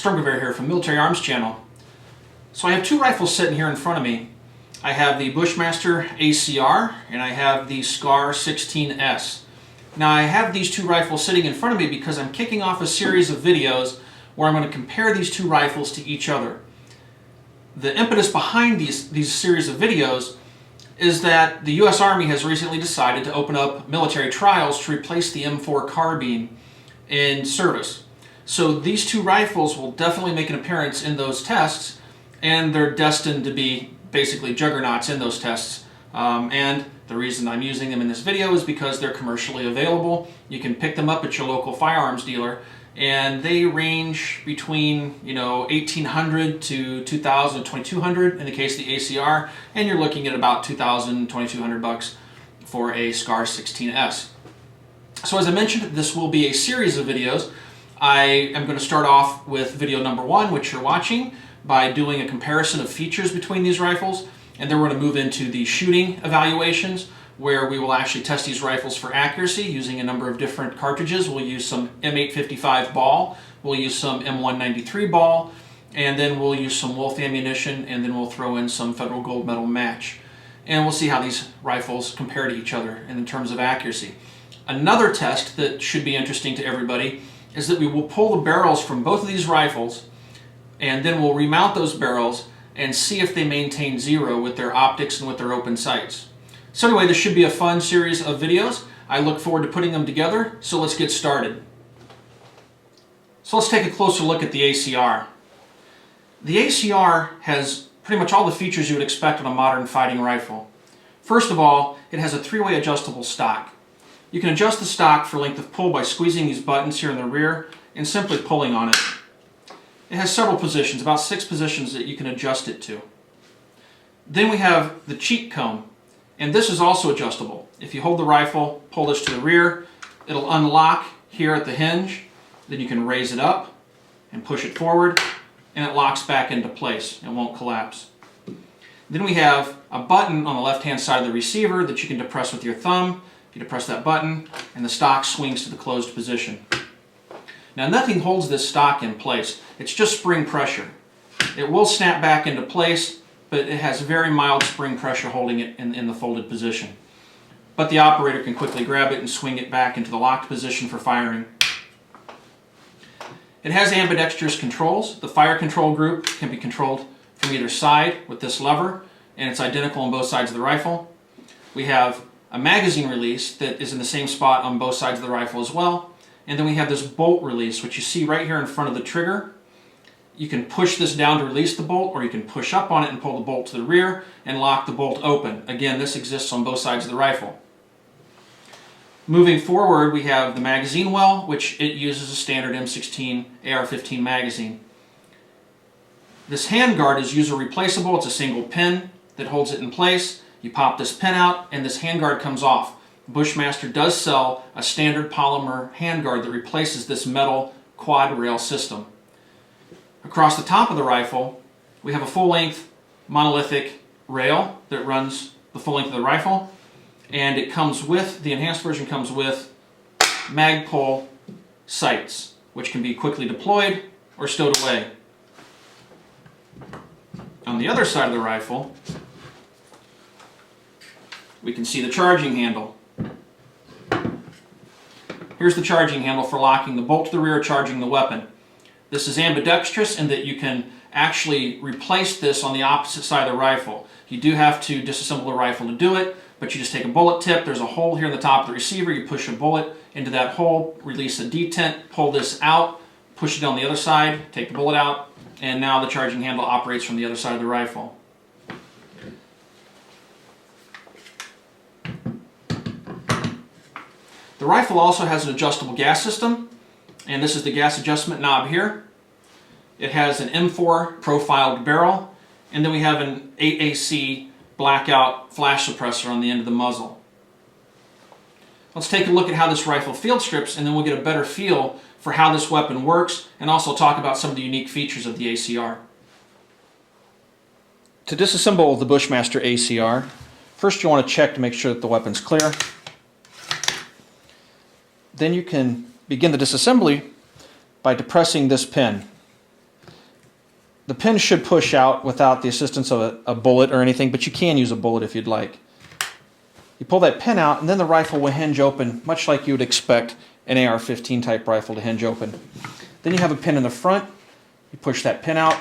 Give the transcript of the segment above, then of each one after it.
Stormgewehr here from Military Arms Channel. So I have two rifles sitting here in front of me. I have the Bushmaster ACR and I have the SCAR 16S. Now I have these two rifles sitting in front of me because I'm kicking off a series of videos where I'm going to compare these two rifles to each other. The impetus behind these series of videos is that the U.S. Army has recently decided to open up military trials to replace the M4 carbine in service. So these two rifles will definitely make an appearance in those tests, and they're destined to be basically juggernauts in those tests. And the reason I'm using them in this video is because they're commercially available. You can pick them up at your local firearms dealer, and they range between 1,800 to 2,000, 2,200 in the case of the ACR, and you're looking at about 2,000, 2,200 bucks for a SCAR 16S. So as I mentioned, this will be a series of videos. I am going to start off with video number one, which you're watching, by doing a comparison of features between these rifles, and then we're going to move into the shooting evaluations, where we will actually test these rifles for accuracy using a number of different cartridges. We'll use some M855 ball, we'll use some M193 ball, and then we'll use some Wolf ammunition, and then we'll throw in some Federal Gold Medal match. And we'll see how these rifles compare to each other in terms of accuracy. Another test that should be interesting to everybody is that we will pull the barrels from both of these rifles, and then we'll remount those barrels and see if they maintain zero with their optics and with their open sights. So anyway, this should be a fun series of videos. I look forward to putting them together, so let's get started. So let's take a closer look at the ACR. The ACR has pretty much all the features you would expect on a modern fighting rifle. First of all, it has a three-way adjustable stock. You can adjust the stock for length of pull by squeezing these buttons here in the rear and simply pulling on it. It has several positions, about 6 positions that you can adjust it to. Then we have the cheek cone, and this is also adjustable. If you hold the rifle, pull this to the rear, it'll unlock here at the hinge, then you can raise it up and push it forward, and it locks back into place and won't collapse. Then we have a button on the left-hand side of the receiver that you can depress with your thumb. You depress that button, and the stock swings to the closed position. Now nothing holds this stock in place. It's just spring pressure. It will snap back into place, but it has very mild spring pressure holding it in the folded position. But the operator can quickly grab it and swing it back into the locked position for firing. It has ambidextrous controls. The fire control group can be controlled from either side with this lever, and it's identical on both sides of the rifle. We have a magazine release that is in the same spot on both sides of the rifle as well. And then we have this bolt release, which you see right here in front of the trigger. You can push this down to release the bolt, or you can push up on it and pull the bolt to the rear and lock the bolt open. Again, this exists on both sides of the rifle. Moving forward, we have the magazine well, which it uses a standard M16 AR-15 magazine. This handguard is user replaceable. It's a single pin that holds it in place. You pop this pin out and this handguard comes off. Bushmaster does sell a standard polymer handguard that replaces this metal quad rail system. Across the top of the rifle, we have a full-length monolithic rail that runs the full length of the rifle, and it comes with, the enhanced version comes with Magpul sights, which can be quickly deployed or stowed away. On the other side of the rifle, we can see the charging handle. Here's the charging handle for locking the bolt to the rear, charging the weapon. This is ambidextrous in that you can actually replace this on the opposite side of the rifle. You do have to disassemble the rifle to do it, but you just take a bullet tip, there's a hole here in the top of the receiver, you push a bullet into that hole, release a detent, pull this out, push it on the other side, take the bullet out, and now the charging handle operates from the other side of the rifle. The rifle also has an adjustable gas system, and this is the gas adjustment knob here. It has an M4 profiled barrel, and then we have an 8AC blackout flash suppressor on the end of the muzzle. Let's take a look at how this rifle field strips, and then we'll get a better feel for how this weapon works, and also talk about some of the unique features of the ACR. To disassemble the Bushmaster ACR, first you want to check to make sure that the weapon's clear. Then you can begin the disassembly by depressing this pin. the pin should push out without the assistance of a bullet or anything, but you can use a bullet if you'd like. You pull that pin out, and then the rifle will hinge open, much like you would expect an AR-15 type rifle to hinge open. Then you have a pin in the front. You push that pin out,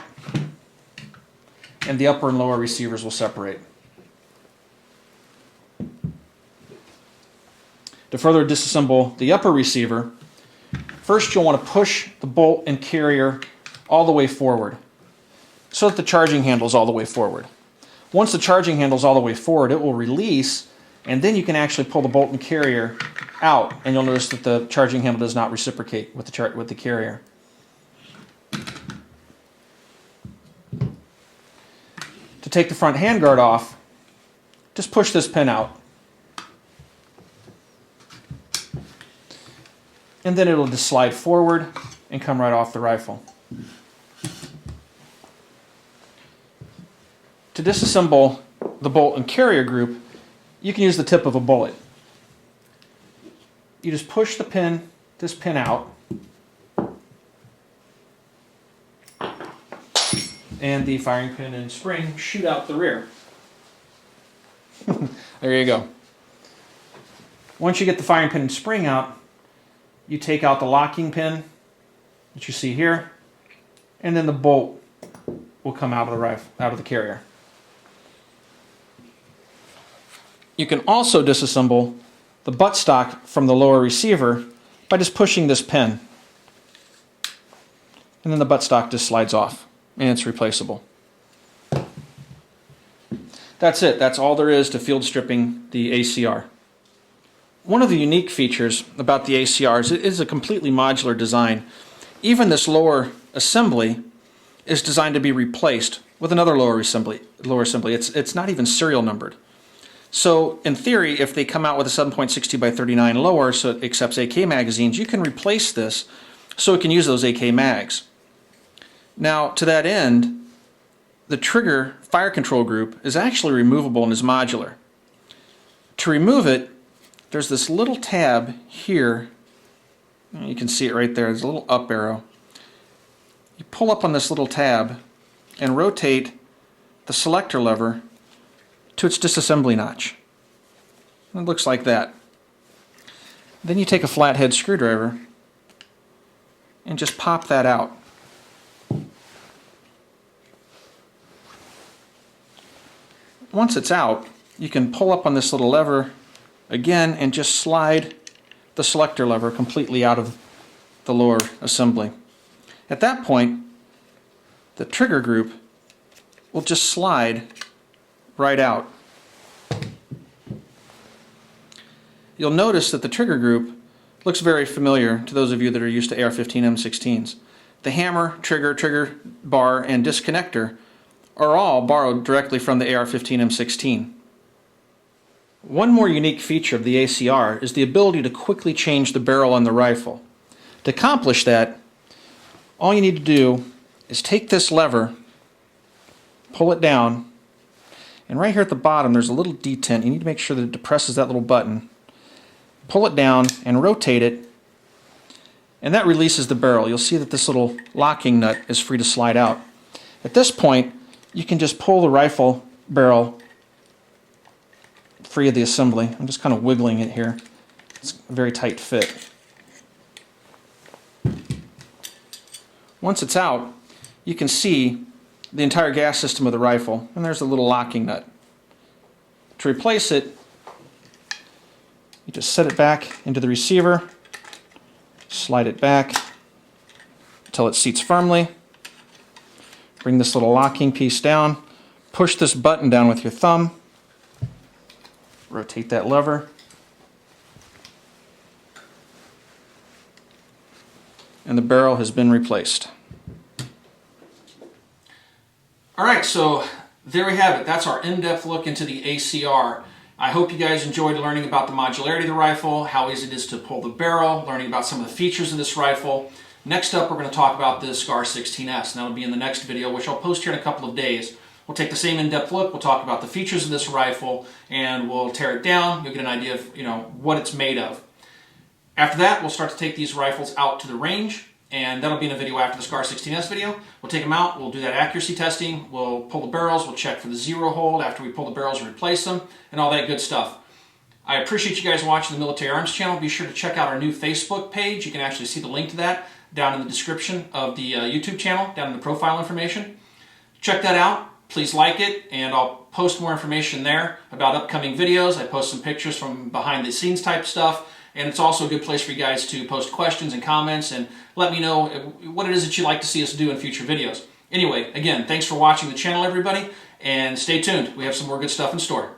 and the upper and lower receivers will separate. To further disassemble the upper receiver, first you'll want to push the bolt and carrier all the way forward so that the charging handle is all the way forward. Once the charging handle is all the way forward, it will release, and then you can actually pull the bolt and carrier out, and you'll notice that the charging handle does not reciprocate with the carrier. To take the front handguard off, just push this pin out. And then it'll just slide forward and come right off the rifle. To disassemble the bolt and carrier group, you can use the tip of a bullet. You just push this pin out, and the firing pin and spring shoot out the rear. There you go. Once you get the firing pin and spring out, you take out the locking pin that you see here, and then the bolt will come out of the rifle, out of the carrier. You can also disassemble the buttstock from the lower receiver by just pushing this pin. And then the buttstock just slides off, and it's replaceable. That's it. That's all there is to field stripping the ACR. One of the unique features about the ACR is it is a completely modular design. Even this lower assembly is designed to be replaced with another lower assembly. It's not even serial numbered. So in theory, if they come out with a 7.62 by 39 lower, so it accepts AK magazines, you can replace this so it can use those AK mags. Now, to that end, the trigger fire control group is actually removable and is modular. To remove it, there's this little tab here. You can see it right there. There's a little up arrow. You pull up on this little tab and rotate the selector lever to its disassembly notch. It looks like that. Then you take a flathead screwdriver and just pop that out. Once it's out, you can pull up on this little lever again and just slide the selector lever completely out of the lower assembly. At that point, the trigger group will just slide right out. You'll notice that the trigger group looks very familiar to those of you that are used to AR-15 M16s. The hammer, trigger bar, and disconnector are all borrowed directly from the AR-15 M16. One more unique feature of the ACR is the ability to quickly change the barrel on the rifle. To accomplish that, all you need to do is take this lever, pull it down, and right here at the bottom there's a little detent. You need to make sure that it depresses that little button. Pull it down and rotate it, and that releases the barrel. You'll see that this little locking nut is free to slide out. At this point, you can just pull the rifle barrel free of the assembly. I'm just kind of wiggling it here. It's a very tight fit. Once it's out, you can see the entire gas system of the rifle, and there's a little locking nut. To replace it, you just set it back into the receiver, slide it back until it seats firmly, bring this little locking piece down, push this button down with your thumb, rotate that lever, and the barrel has been replaced. Alright, so there we have it. That's our in-depth look into the ACR. I hope you guys enjoyed learning about the modularity of the rifle, how easy it is to pull the barrel, learning about some of the features of this rifle. Next up, we're going to talk about the SCAR 16S, and that'll be in the next video, which I'll post here in a couple of days. We'll take the same in-depth look, we'll talk about the features of this rifle, and we'll tear it down. You'll get an idea of what it's made of. After that, we'll start to take these rifles out to the range and that'll be in a video after the SCAR 16S video. We'll take them out, we'll do that accuracy testing, we'll pull the barrels, we'll check for the zero hold after we pull the barrels and replace them, and all that good stuff. I appreciate you guys watching the Military Arms channel. Be sure to check out our new Facebook page. You can actually see the link to that down in the description of the YouTube channel, down in the profile information. Check that out. Please like it, and I'll post more information there about upcoming videos. I post some pictures from behind the scenes type stuff, and it's also a good place for you guys to post questions and comments and let me know what it is that you'd like to see us do in future videos. Anyway, again, thanks for watching the channel, everybody, and stay tuned. We have some more good stuff in store.